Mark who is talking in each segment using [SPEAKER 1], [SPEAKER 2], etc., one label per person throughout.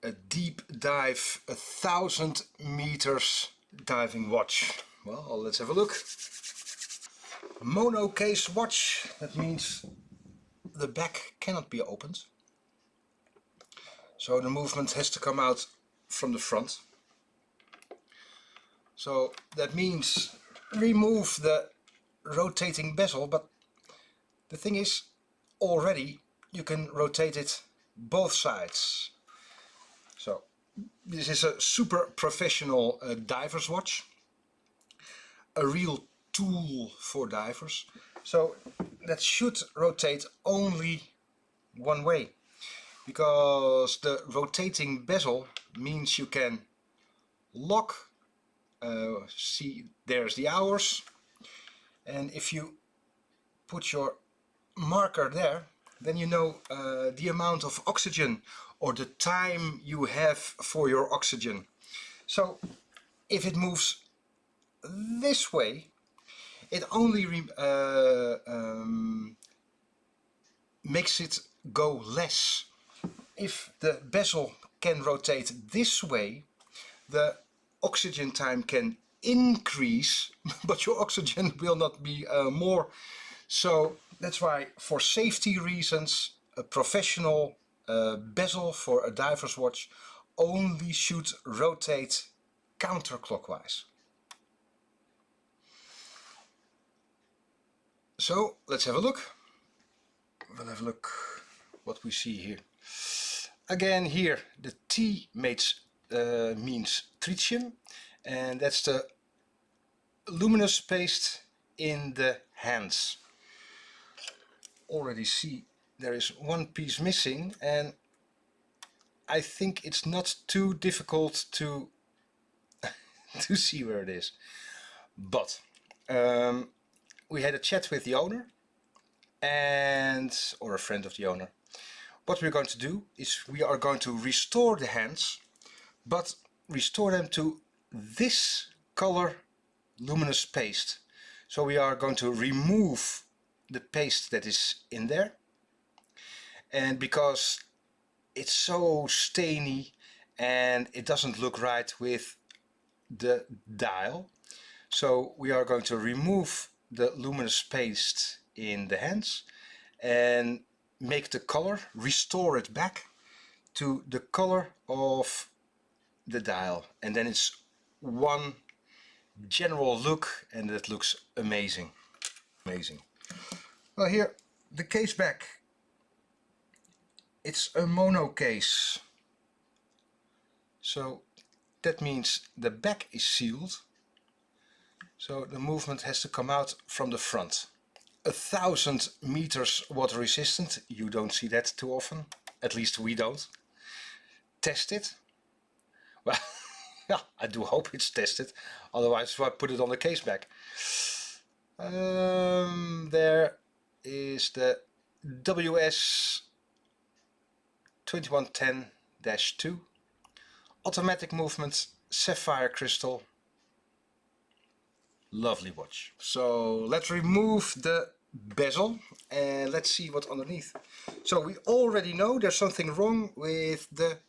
[SPEAKER 1] a deep dive, 1,000 meters diving watch. Well, let's have a look. Mono case watch, that means the back cannot be opened. So the movement has to come out from the front. So that means remove the rotating bezel, but the thing is, already you can rotate it both sides. So this is a super professional diver's watch, a real tool for divers. So that should rotate only one way, because the rotating bezel means you can lock, see there's the hours, and if you put your marker there, then you know the amount of oxygen or the time you have for your oxygen. So if it moves this way, it only makes it go less. If the bezel can rotate this way, the oxygen time can increase, but your oxygen will not be more. So that's why, for safety reasons, a professional bezel for a diver's watch only should rotate counterclockwise. So let's have a look. We'll have a look what we see here. Again, here the T means tritium, and that's the luminous paste in the hands. Already see there is one piece missing, and I think it's not too difficult to to see where it is. But we had a chat with the owner, or a friend of the owner. What we're going to do is we are going to restore the hands, but restore them to this color luminous paste. So we are going to remove the paste that is in there, and because it's so stainy and it doesn't look right with the dial, so we are going to remove the luminous paste in the hands and make the color, restore it back to the color of the dial, and then it's one general look, and it looks amazing. Well, here the case back, it's a mono case, so that means the back is sealed, so the movement has to come out from the front. 1,000 meters water resistant, you don't see that too often, at least we don't. Test it. Well, yeah, I do hope it's tested, otherwise I put it on the case back. There is the WS 2110-2 automatic movement, sapphire crystal. Lovely watch. So let's remove the bezel and let's see what's underneath. So we already know there's something wrong with the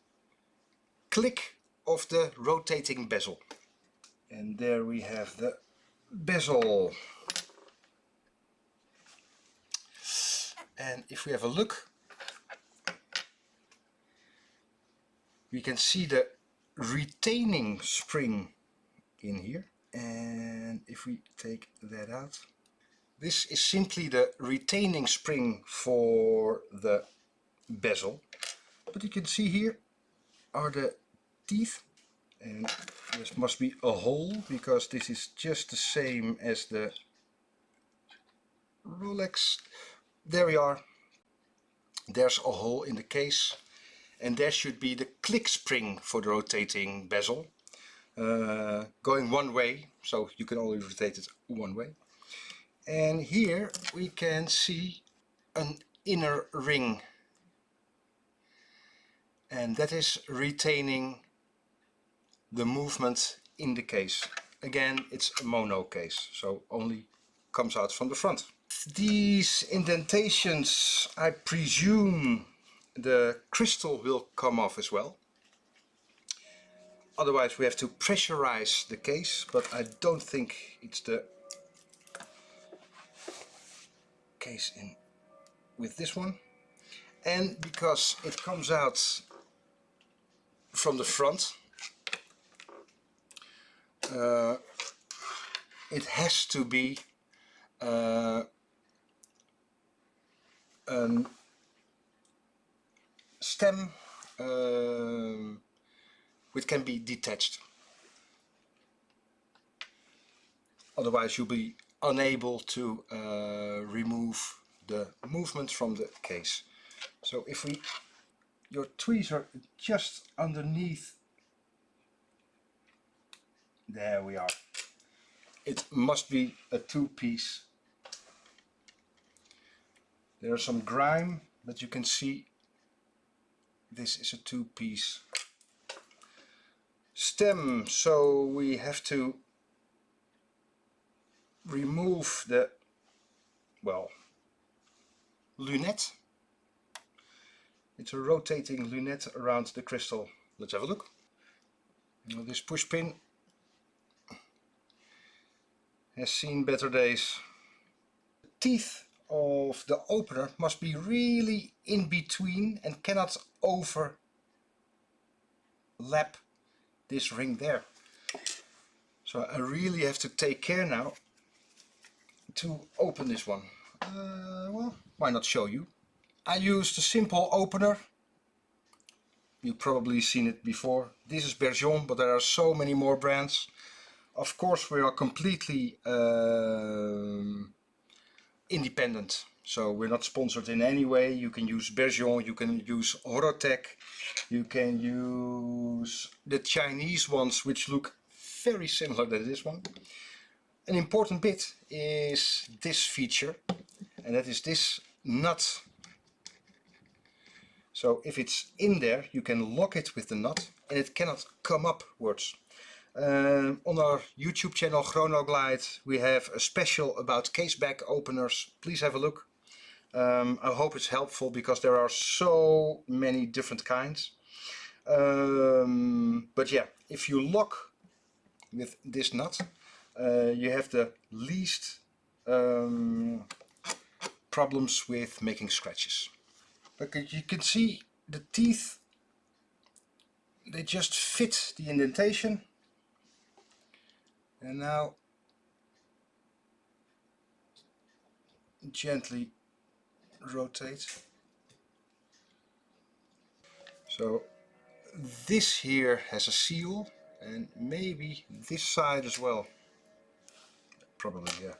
[SPEAKER 1] click of the rotating bezel. And there we have the bezel. And if we have a look, we can see the retaining spring in here. And if we take that out, this is simply the retaining spring for the bezel. But you can see here are the teeth, and there must be a hole, because this is just the same as the Rolex. There we are. There's a hole in the case, and there should be the click spring for the rotating bezel, going one way, so you can only rotate it one way. And here we can see an inner ring, and that is retaining the movement in the case. Again, it's a mono case, so only comes out from the front. These indentations, I presume the crystal will come off as well. Otherwise we have to pressurize the case, but I don't think it's the case in with this one. And because it comes out from the front, it has to be a stem which can be detached. Otherwise you'll be unable to remove the movement from the case. So if your tweezer just underneath, there we are. It must be a two-piece. There's some grime, but you can see this is a two-piece stem. So we have to remove the, well, lunette. It's a rotating lunette around the crystal. Let's have a look. Now this push pin has seen better days. The teeth of the opener must be really in between and cannot overlap this ring there. So I really have to take care now to open this one. Well, why not show you? I used a simple opener. You've probably seen it before. This is Bergeon, but there are so many more brands. Of course we are completely independent, so we're not sponsored in any way. You can use Bergeon, you can use Horotech, you can use the Chinese ones which look very similar to this one. An important bit is this feature, and that is this nut. So if it's in there you can lock it with the nut and it cannot come upwards. On our YouTube channel Chronoglide we have a special about case back openers. Please have a look. I hope it's helpful because there are so many different kinds. But yeah, if you lock with this nut you have the least problems with making scratches. But you can see the teeth, they just fit the indentation. And now gently rotate. So this here has a seal, and maybe this side as well. Probably, yeah.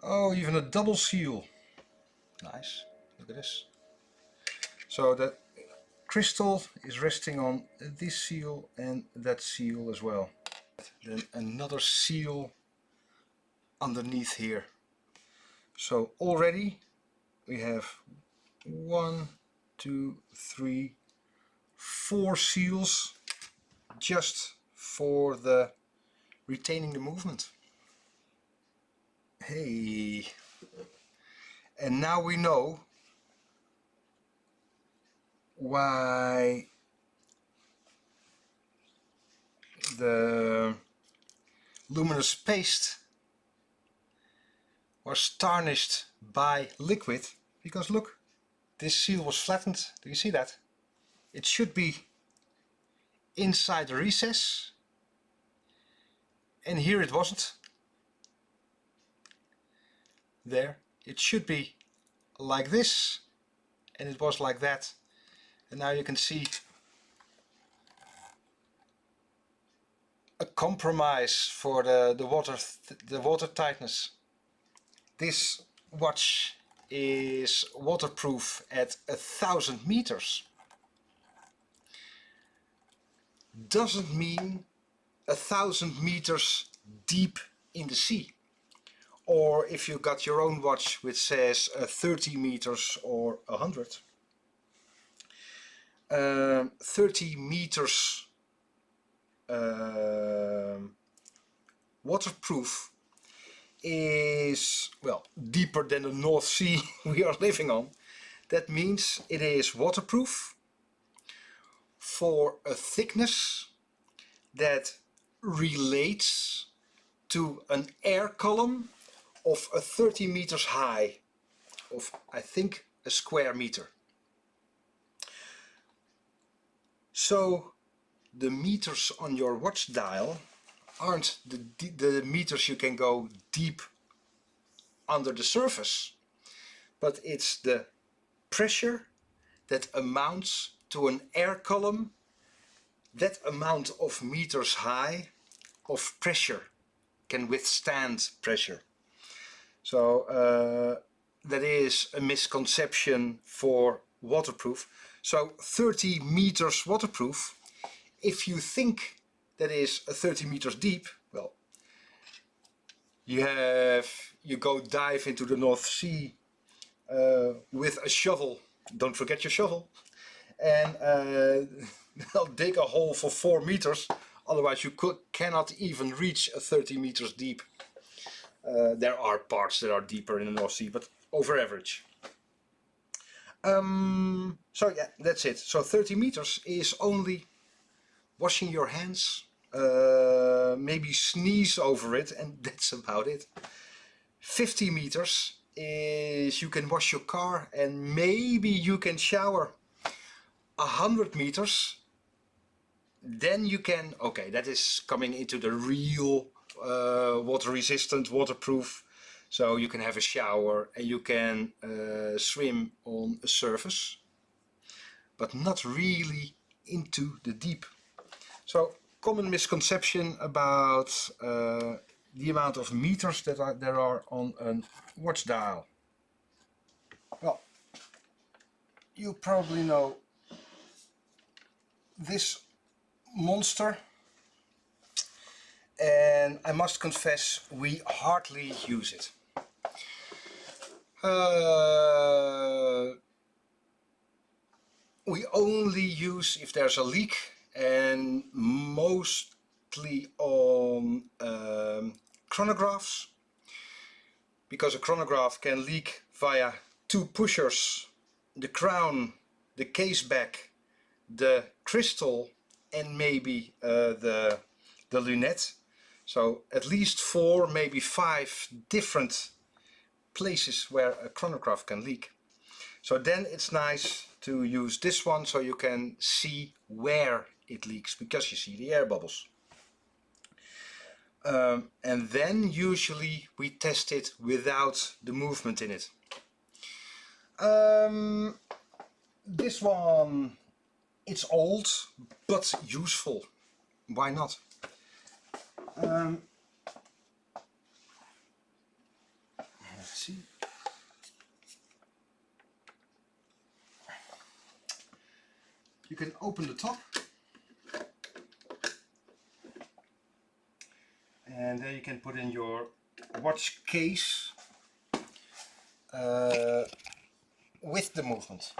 [SPEAKER 1] Oh, even a double seal. Nice. Look at this. So the crystal is resting on this seal and that seal as well. Then another seal underneath here. So already we have 1, 2, 3, 4 seals just for the retaining the movement. Hey, and now we know why the luminous paste was tarnished by liquid, because look, this seal was flattened. Do you see that? It should be inside the recess, and here it wasn't. There, it should be like this, and it was like that. And now you can see a compromise for the water tightness. This watch is waterproof at 1000 meters. Doesn't mean 1000 meters deep in the sea. Or if you got your own watch which says 30 meters or 100. 30 meters waterproof is, well, deeper than the North Sea we are living on. That means it is waterproof for a thickness that relates to an air column of a 30 meters high, of I think a square meter. So the meters on your watch dial aren't the meters you can go deep under the surface, but it's the pressure that amounts to an air column, that amount of meters high of pressure can withstand pressure. So that is a misconception for waterproof. So 30 meters waterproof, if you think that is 30 meters deep, well, you go dive into the North Sea with a shovel, don't forget your shovel, and dig a hole for 4 meters, otherwise you cannot even reach a 30 meters deep. There are parts that are deeper in the North Sea, but over average. So yeah, that's it. So 30 meters is only washing your hands, maybe sneeze over it, and that's about it. 50 meters is you can wash your car and maybe you can shower. 100 meters, then you can, okay, that is coming into the real water resistant, waterproof. So you can have a shower and you can swim on a surface, but not really into the deep. So common misconception about the amount of meters that there are on a watch dial. Well, you probably know this monster, and I must confess we hardly use it. We only use if there's a leak, and mostly on chronographs, because a chronograph can leak via 2 pushers, the crown, the case back, the crystal, and maybe the lunette. So at least 4, maybe 5 different places where a chronograph can leak. So then it's nice to use this one so you can see where it leaks, because you see the air bubbles. And then usually we test it without the movement in it. This one, it's old but useful. Why not? Let's see. You can open the top, and there you can put in your watch case with the movement.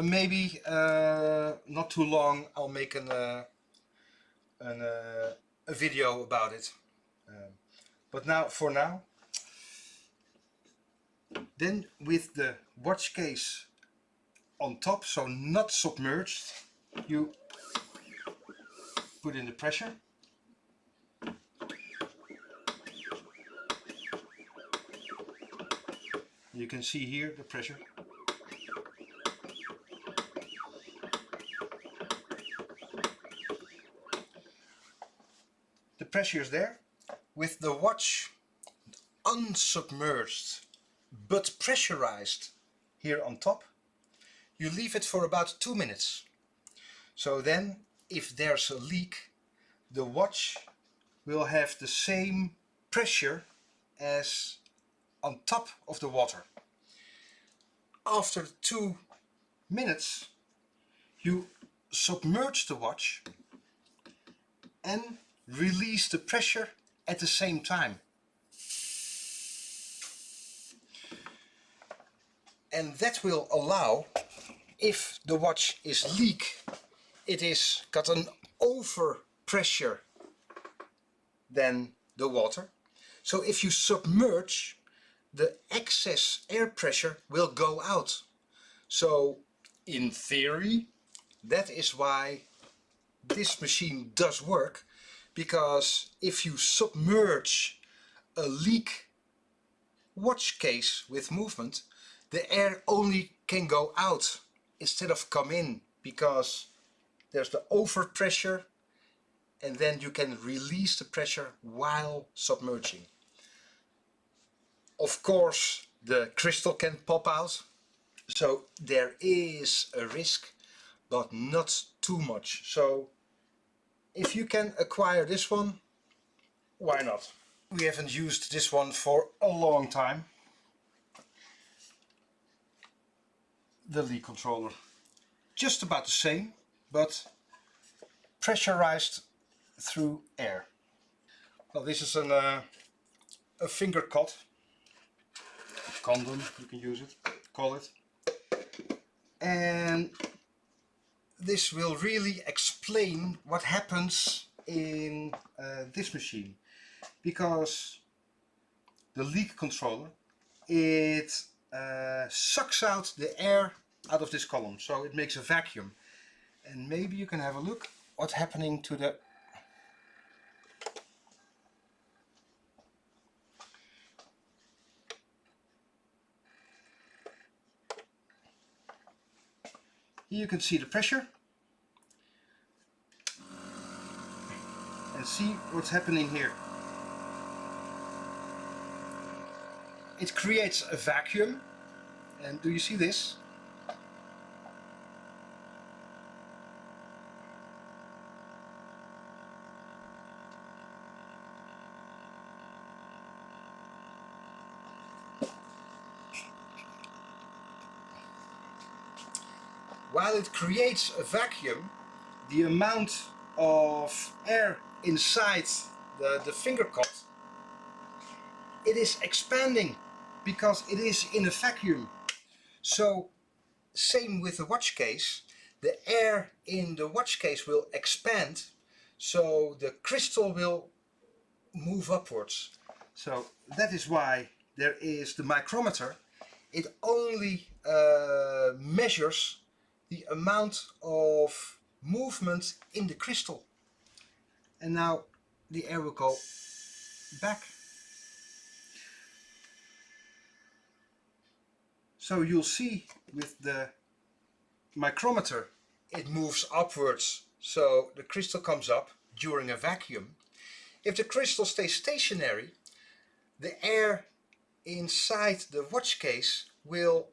[SPEAKER 1] Maybe not too long I'll make a video about it. But now, for now, then with the watch case on top, so not submerged, you put in the pressure. You can see here the pressure. The pressure is there. With the watch unsubmerged but pressurized here on top, you leave it for about 2 minutes. So then, if there's a leak, the watch will have the same pressure as on top of the water. After 2 minutes, you submerge the watch and release the pressure at the same time. And that will allow, if the watch is leak, it is got an over pressure than the water. So if you submerge, the excess air pressure will go out. So in theory, that is why this machine does work, because if you submerge a leak watch case with movement, the air only can go out instead of come in, because there's the overpressure and then you can release the pressure while submerging. Of course, the crystal can pop out, so there is a risk, but not too much. So if you can acquire this one, why not? We haven't used this one for a long time. The leak controller, just about the same, but pressurized through air. Well, this is a finger cut, a condom, you can use it, call it. And this will really explain what happens in this machine, because the leak controller, it sucks out the air out of this column, so it makes a vacuum. And maybe you can have a look what's happening to the here you can see the pressure and see what's happening here. It creates a vacuum, and do you see this? While it creates a vacuum, the amount of air inside the finger cut, it is expanding because it is in a vacuum. So same with the watch case, the air in the watch case will expand, so the crystal will move upwards. So that is why there is the micrometer. It only measures the amount of movement in the crystal. And now the air will go back. So you'll see with the micrometer it moves upwards, so the crystal comes up during a vacuum. If the crystal stays stationary, the air inside the watch case will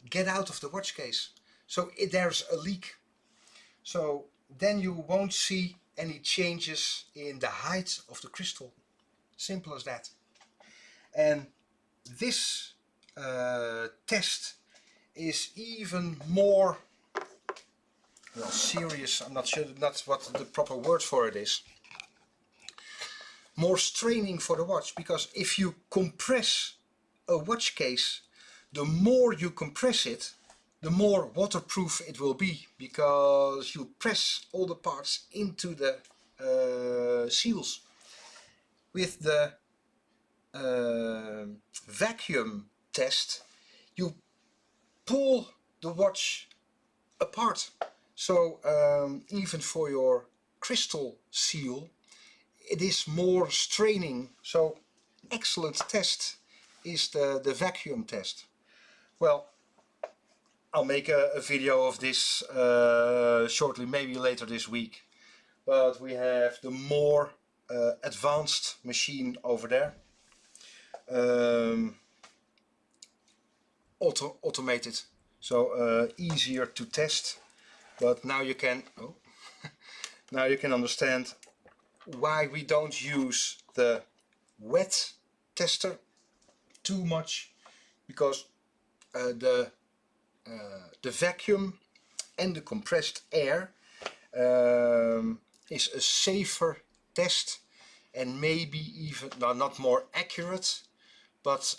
[SPEAKER 1] get out of the watch case. So there's a leak. So then you won't see any changes in the height of the crystal. Simple as that. And this test is even more, well, serious. I'm not sure that's what the proper word for it is. More straining for the watch, because if you compress a watch case, the more you compress it, the more waterproof it will be, because you press all the parts into the seals. With the vacuum test, you pull the watch apart. So even for your crystal seal, it is more straining. So excellent test is the vacuum test. Well, I'll make a video of this shortly, maybe later this week. But we have the more advanced machine over there. Automated, so easier to test. But now you can now you can understand why we don't use the wet tester too much, because the vacuum and the compressed air is a safer test, and maybe even, no, not more accurate, but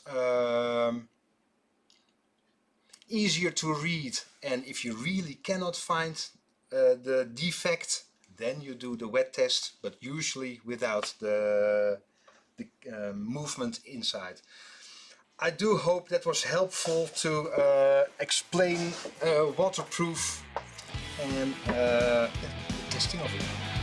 [SPEAKER 1] easier to read. And if you really cannot find the defect, then you do the wet test, but usually without the the movement inside. I do hope that was helpful to explain waterproof and the testing of it.